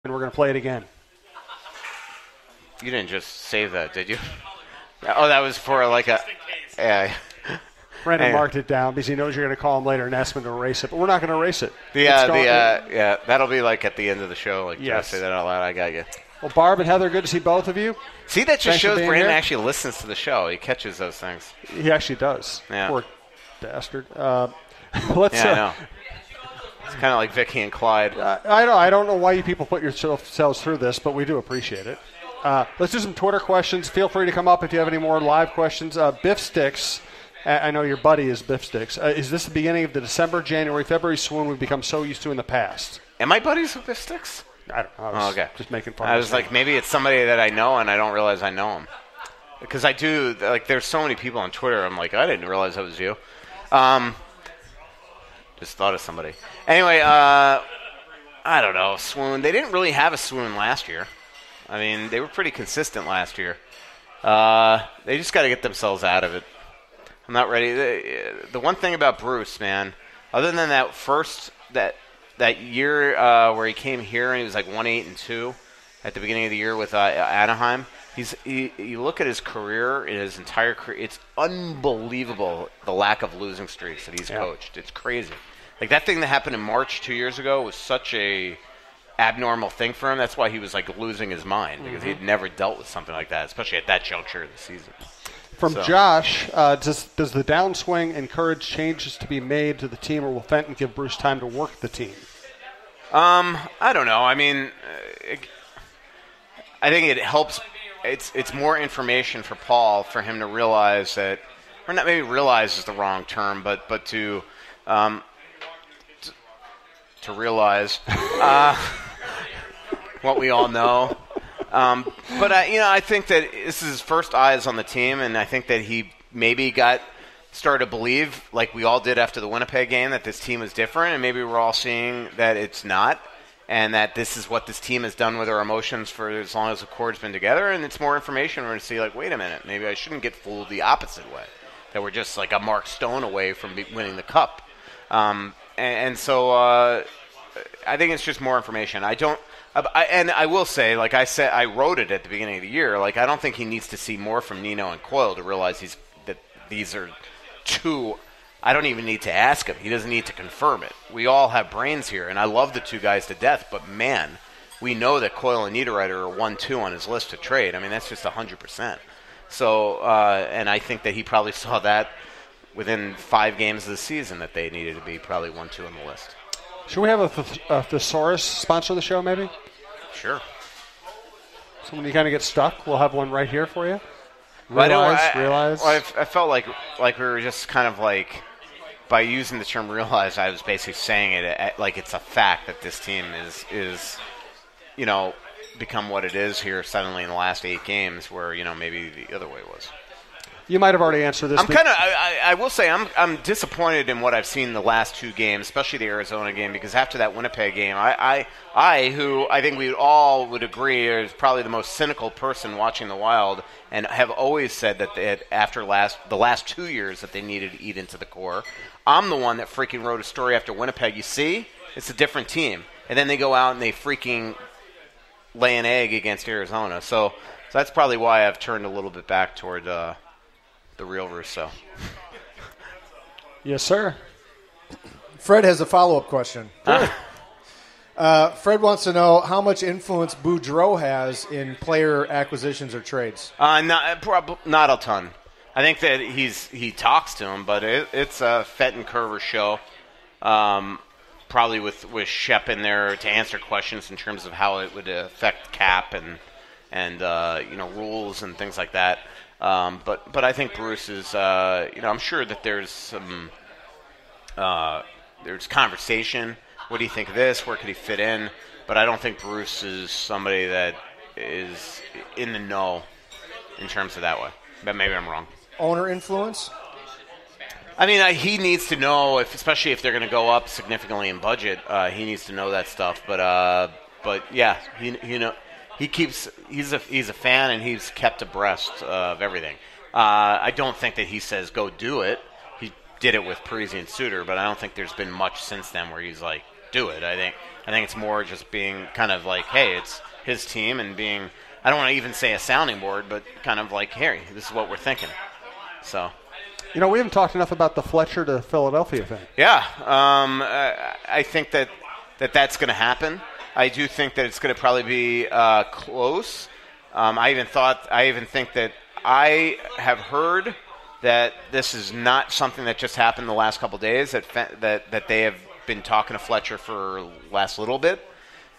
and we're going to play it again. You didn't just save that, did you? Oh, that was for like a... Brandon marked it down because he knows you're going to call him later and ask him to erase it, but we're not going to erase it. That'll be like at the end of the show. Like, yes. Say that out loud. I got you. Well, Barb and Heather, good to see both of you. See, that just shows Brandon actually listens to the show. He catches those things. He actually does. Yeah. Poor bastard. I know. It's kind of like Vicky and Clyde. I don't know why you people put yourselves through this, but we do appreciate it. Let's do some Twitter questions. Feel free to come up if you have any more live questions. Biff Sticks. I know your buddy is Biff Sticks. Is this the beginning of the December, January, February swoon we've become so used to in the past? Am I buddies with Biff Sticks? I don't know. I was just making fun of I was like, maybe it's somebody that I know and I don't realize I know him. Because I do, like, there's so many people on Twitter. I'm like, I didn't realize that was you. Just thought of somebody. Anyway, I don't know. Swoon. They didn't really have a swoon last year. I mean, they were pretty consistent last year. They just got to get themselves out of it. I'm not ready. The one thing about Bruce, man, other than that first that year where he came here and he was like 1-8-2 at the beginning of the year with Anaheim, you look at his career, his entire career, it's unbelievable the lack of losing streaks that he's coached. It's crazy. Like that thing that happened in March 2 years ago was such a abnormal thing for him. That's why he was like losing his mind because he'd never dealt with something like that, especially at that juncture of the season. From Josh, does the downswing encourage changes to be made to the team, or will Fenton give Bruce time to work the team? I don't know. I mean, I think it helps. It's more information for Paul for him to realize that, or not maybe realize is the wrong term, but to realize what we all know. But I think that this is his first eyes on the team, and I think that he maybe started to believe, like we all did after the Winnipeg game, that this team is different, and maybe we're all seeing that it's not, and that this is what this team has done with our emotions for as long as the core's been together, and it's more information. We're going to see, like, wait a minute, maybe I shouldn't get fooled the opposite way, that we're just like a Mark Stone away from winning the Cup. So I think it's just more information. And I will say, like I said, I wrote it at the beginning of the year. Like, I don't think he needs to see more from Nino and Coyle to realize that these are two. I don't even need to ask him. He doesn't need to confirm it. We all have brains here, and I love the two guys to death. But man, we know that Coyle and Niederreiter are 1-2 on his list to trade. I mean, that's just 100%. So, and I think that he probably saw that within 5 games of the season that they needed to be probably 1-2 on the list. Should we have a thesaurus sponsor the show, maybe? Sure. So when you kind of get stuck, we'll have one right here for you. Realize. I felt like we were just kind of like, by using the term realize, I was basically saying it like it's a fact that this team is become what it is here suddenly in the last 8 games, where maybe the other way was. You might have already answered this. I will say I'm disappointed in what I've seen the last 2 games, especially the Arizona game, because after that Winnipeg game, who I think we all would agree is probably the most cynical person watching the Wild, and have always said that after the last 2 years that they needed to eat into the core. I'm the one that freaking wrote a story after Winnipeg. You see, it's a different team, and then they go out and they freaking lay an egg against Arizona. So that's probably why I've turned a little bit back toward the real Russo. Yes, sir. Fred has a follow-up question. Fred wants to know how much influence Boudreau has in player acquisitions or trades. Not a ton. I think that he talks to him, but it's a Fenton Curver show. Probably with Shep in there to answer questions in terms of how it would affect cap and rules and things like that. But I think Bruce is, I'm sure that there's there's conversation. What do you think of this? Where could he fit in? But I don't think Bruce is somebody that is in the know in terms of that way. But maybe I'm wrong. Owner influence? I mean, he needs to know, especially if they're going to go up significantly in budget, he needs to know that stuff. But yeah, he's a fan, and he's kept abreast of everything. I don't think that he says go do it. He did it with Parise and Suter, but I don't think there's been much since then where he's like do it. I think it's more just being kind of like, hey, it's his team, and being, I don't want to even say a sounding board, but kind of like, hey, this is what we're thinking. So, we haven't talked enough about the Fletcher to Philadelphia thing. Yeah, I think that's going to happen. I do think that it's going to probably be close. I even think that I have heard that this is not something that just happened the last couple of days. That they have been talking to Fletcher for last little bit,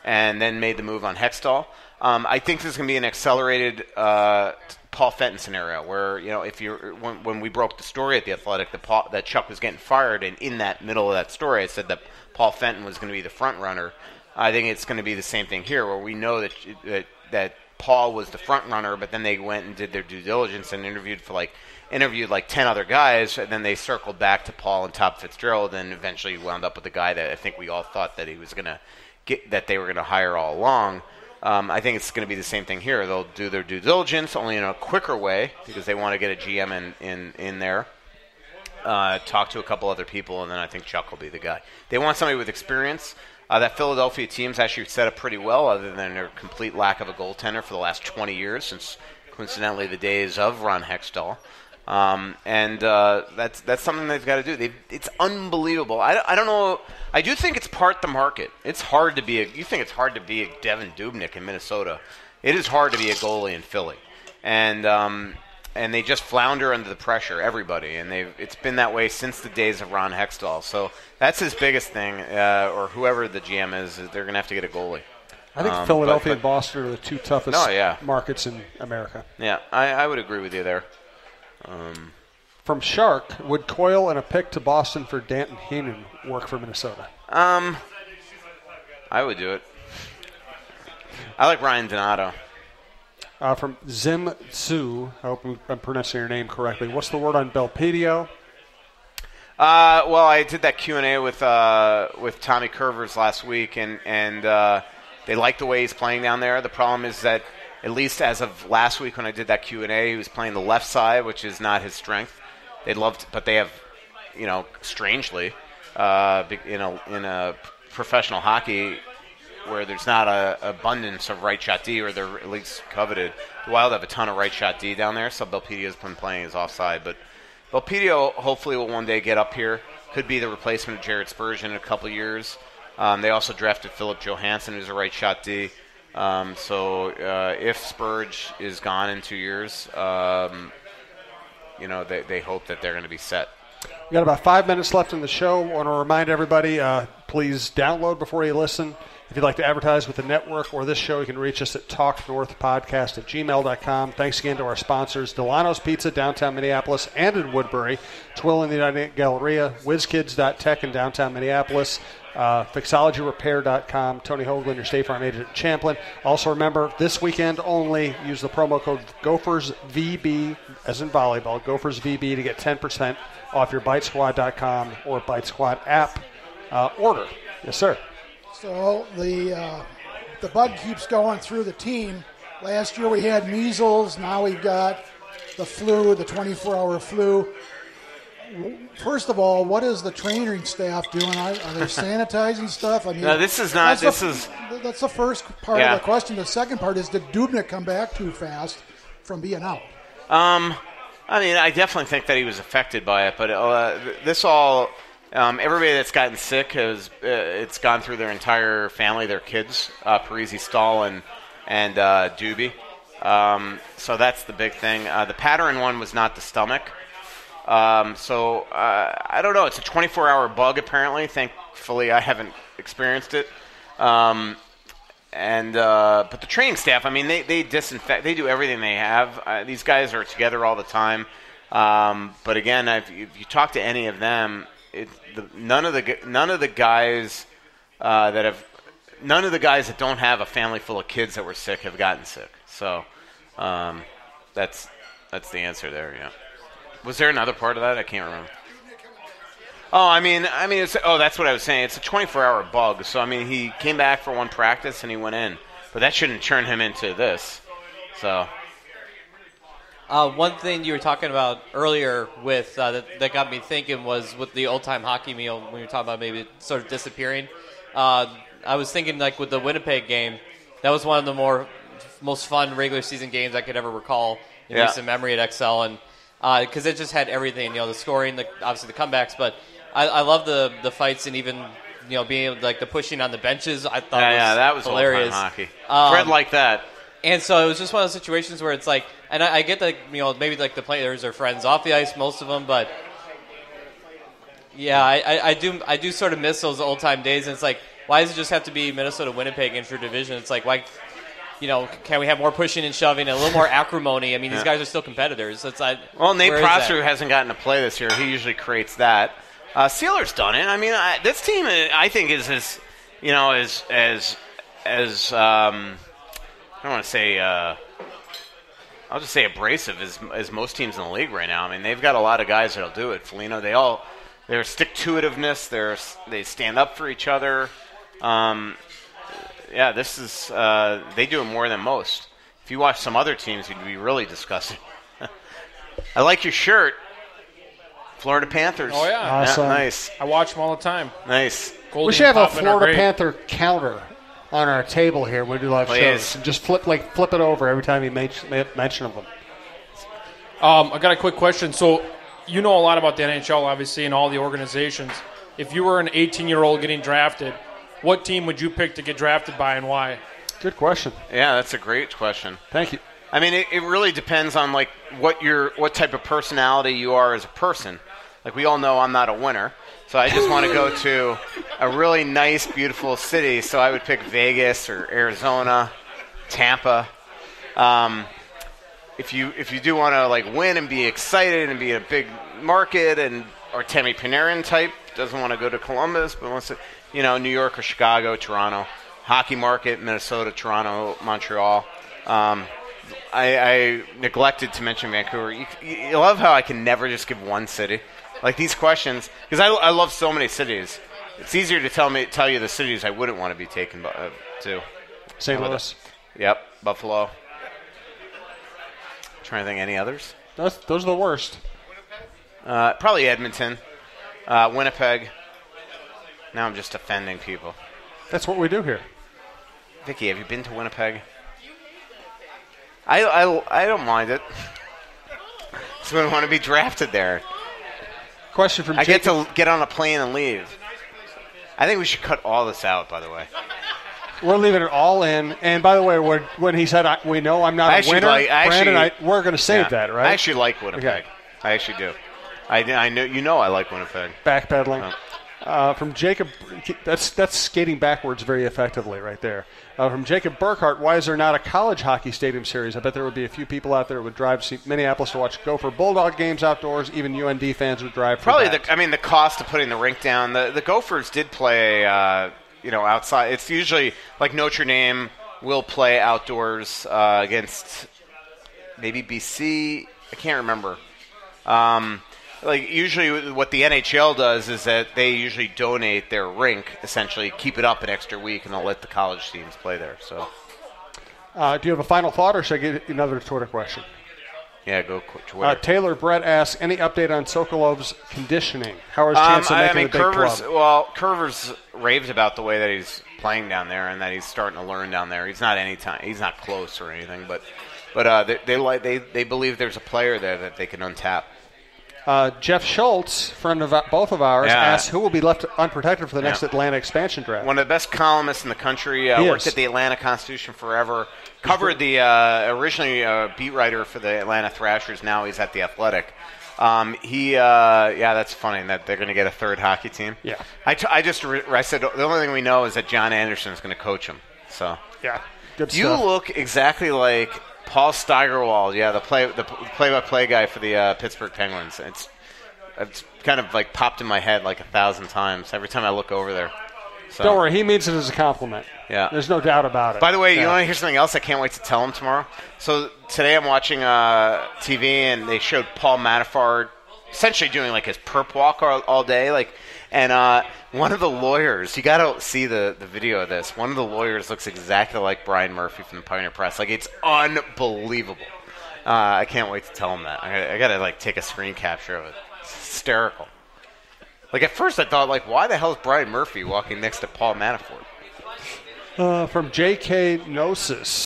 and then made the move on Hextall. I think this is going to be an accelerated Paul Fenton scenario, where when we broke the story at the Athletic that Chuck was getting fired, and in that middle of that story, I said that Paul Fenton was going to be the front runner. I think it's going to be the same thing here, where we know that Paul was the front runner, but then they went and did their due diligence and interviewed like 10 other guys, and then they circled back to Paul and Todd Fitzgerald, and eventually wound up with the guy that I think we all thought that he was going to get, that they were going to hire all along. I think it's going to be the same thing here. They'll do their due diligence, only in a quicker way, because they want to get a GM in there, talk to a couple other people, and then I think Chuck will be the guy. They want somebody with experience. That Philadelphia team's actually set up pretty well, other than their complete lack of a goaltender for the last 20 years, since coincidentally the days of Ron Hextall. That's something they've got to do. It's unbelievable. I don't know. I do think it's part the market. It's hard to be you think it's hard to be a Devin Dubnyk in Minnesota. It is hard to be a goalie in Philly, and they just flounder under the pressure. Everybody, and it's been that way since the days of Ron Hextall. So that's his biggest thing, or whoever the GM is they're going to have to get a goalie. I think Philadelphia and Boston are the two toughest markets in America. Yeah, I would agree with you there. From Shark, would Coyle and a pick to Boston for Danton Heenan work for Minnesota? I would do it. I like Ryan Donato. From Zim Tzu, I hope I'm pronouncing your name correctly. What's the word on Belpedio? Well, I did that Q&A with Tommy Curvers last week, and they like the way he's playing down there. The problem is that, at least as of last week when I did that Q&A, he was playing the left side, which is not his strength. But they have, strangely, in a professional hockey where there's not an abundance of right shot D, or they're at least coveted. The Wild have a ton of right shot D down there, so Belpedio's been playing his offside. But Belpedio hopefully will one day get up here. Could be the replacement of Jared Spurgeon in a couple of years. They also drafted Philip Johansson, who's a right shot D. So if Spurge is gone in 2 years, they hope that they're going to be set. We got about 5 minutes left in the show. I want to remind everybody, please download before you listen. If you'd like to advertise with the network or this show, you can reach us at talknorthpodcast@gmail.com. Thanks again to our sponsors, Delano's Pizza, downtown Minneapolis, and in Woodbury, Twill in the United Galleria, WizKids.tech in downtown Minneapolis, Fixologyrepair.com, Tony Hoagland, your State Farm agent at Champlin. Also remember, this weekend only, use the promo code GophersVB, as in volleyball, GophersVB, to get 10% off your BiteSquad.com or Bite Squad app order. Yes, sir. So the bug keeps going through the team. Last year we had measles. Now we've got the flu, the 24-hour flu. First of all, what is the training staff doing? Are they sanitizing stuff? I mean, no, this is not. That's the first part of the question. The second part is, did Dubnyk come back too fast from being out? I mean, I definitely think that he was affected by it, but this all. Everybody that's gotten sick it's gone through their entire family, their kids, Parisi, Stahl, and Doobie. So that's the big thing. The pattern one was not the stomach. So I don't know. It's a 24-hour bug, apparently. Thankfully, I haven't experienced it. But the training staff, I mean, they disinfect. They do everything they have. These guys are together all the time. But again, if you talk to any of them, none of the guys that don't have a family full of kids that were sick have gotten sick. So that's the answer there. Yeah. Was there another part of that? I can't remember. Oh, I mean, that's what I was saying. It's a 24-hour bug. So I mean, he came back for one practice and he went in, but that shouldn't turn him into this. So. One thing you were talking about earlier with that got me thinking was with the old-time hockey meal when you were talking about maybe sort of disappearing. I was thinking like with the Winnipeg game, that was one of the most fun regular season games I could ever recall in recent memory at XL, and because it just had everything, the scoring, obviously the comebacks, but I love the fights and even being able to, like the pushing on the benches. I thought that was hilarious. Hockey. Fred like that. And so it was just one of those situations where it's like, and I get that maybe like the players are friends off the ice, most of them, but yeah, I do sort of miss those old time days. And it's like, why does it just have to be Minnesota Winnipeg intra-division? It's like, why, can we have more pushing and shoving and a little more acrimony? I mean, these guys are still competitors. It's like, well, Nate Prosser hasn't gotten to play this year. He usually creates that. Sealer's done it. I mean, this team, I think, is as I don't want to say, I'll just say abrasive as most teams in the league right now. I mean, they've got a lot of guys that'll do it. Foligno, their stick-to-itiveness, they stand up for each other. This is, they do it more than most. If you watch some other teams, you'd be really disgusting. I like your shirt. Florida Panthers. Oh, yeah. Awesome. Nice. I watch them all the time. Nice. Goldie we should have a and Poppin are Florida great. Panther counter on our table here when we do live shows. And just flip it over every time you mention of them. I got a quick question. So you know a lot about the NHL, obviously, and all the organizations. If you were an 18-year-old getting drafted, what team would you pick to get drafted by and why? Good question. Yeah, that's a great question. Thank you. I mean, it really depends on like what type of personality you are as a person. Like we all know, I'm not a winner, so I just want to go to a really nice, beautiful city. So I would pick Vegas or Arizona, Tampa. If you do want to like win and be excited and be in a big market, or Tammy Panarin type doesn't want to go to Columbus, but wants to, New York or Chicago, Toronto, hockey market, Minnesota, Toronto, Montreal. I neglected to mention Vancouver. You love how I can never just give one city. Like these questions, because I love so many cities. It's easier to tell you the cities I wouldn't want to be taken to. St. Louis. Yep, Buffalo. Trying to think any others. Those are the worst. Probably Edmonton, Winnipeg. Now I'm just offending people. That's what we do here. Vicky, have you been to Winnipeg? I don't mind it. So I want to be drafted there. Question from I Jacob. get to get on a plane and leave. I think we should cut all this out, by the way. We're leaving it all in. And by the way, when he said, we know I'm not a winner, Brandon, we're going to save that, right? I actually like Winnipeg. Okay. I actually do. I know I like Winnipeg. Backpedaling. From Jacob, that's skating backwards very effectively right there. From Jacob Burkhart, why is there not a college hockey stadium series? I bet there would be a few people out there who would drive to Minneapolis to watch Gopher Bulldog games outdoors. Even UND fans would drive for probably that. the cost of putting the rink down. The Gophers did play outside. It's usually like Notre Dame will play outdoors against maybe BC. I can't remember. Like usually what the NHL does is that they usually donate their rink, essentially keep it up an extra week, and they'll let the college teams play there. So, do you have a final thought, or should I get another Twitter question? Yeah, go Twitter. Taylor Brett asks, any update on Sokolov's conditioning? How is chance of making the big club? Well, Curver's raved about the way that he's playing down there and that he's starting to learn down there. He's not close or anything, but they believe there's a player there that they can untap. Jeff Schultz, friend of both of ours, asks who will be left unprotected for the next Atlanta expansion draft. One of the best columnists in the country. Worked at the Atlanta Constitution forever. Covered the originally beat writer for the Atlanta Thrashers. Now he's at the Athletic. That's funny that they're going to get a third hockey team. Yeah, I said the only thing we know is that John Anderson is going to coach them. So yeah, good stuff. You look exactly like Paul Steigerwald, the play-by-play guy for the Pittsburgh Penguins. It's kind of like popped in my head like 1,000 times every time I look over there. So. Don't worry, he means it as a compliment. Yeah, there's no doubt about it. By the way, you want to hear something else I can't wait to tell him tomorrow? So today I'm watching TV and they showed Paul Manafort essentially doing like his perp walk all day, and one of the lawyers, you got to see the video of this. One of the lawyers looks exactly like Brian Murphy from the Pioneer Press. Like, it's unbelievable. I can't wait to tell him that. I got to take a screen capture of it. It's hysterical. Like, at first I thought, like, why the hell is Brian Murphy walking next to Paul Manafort? From J.K. Gnosis.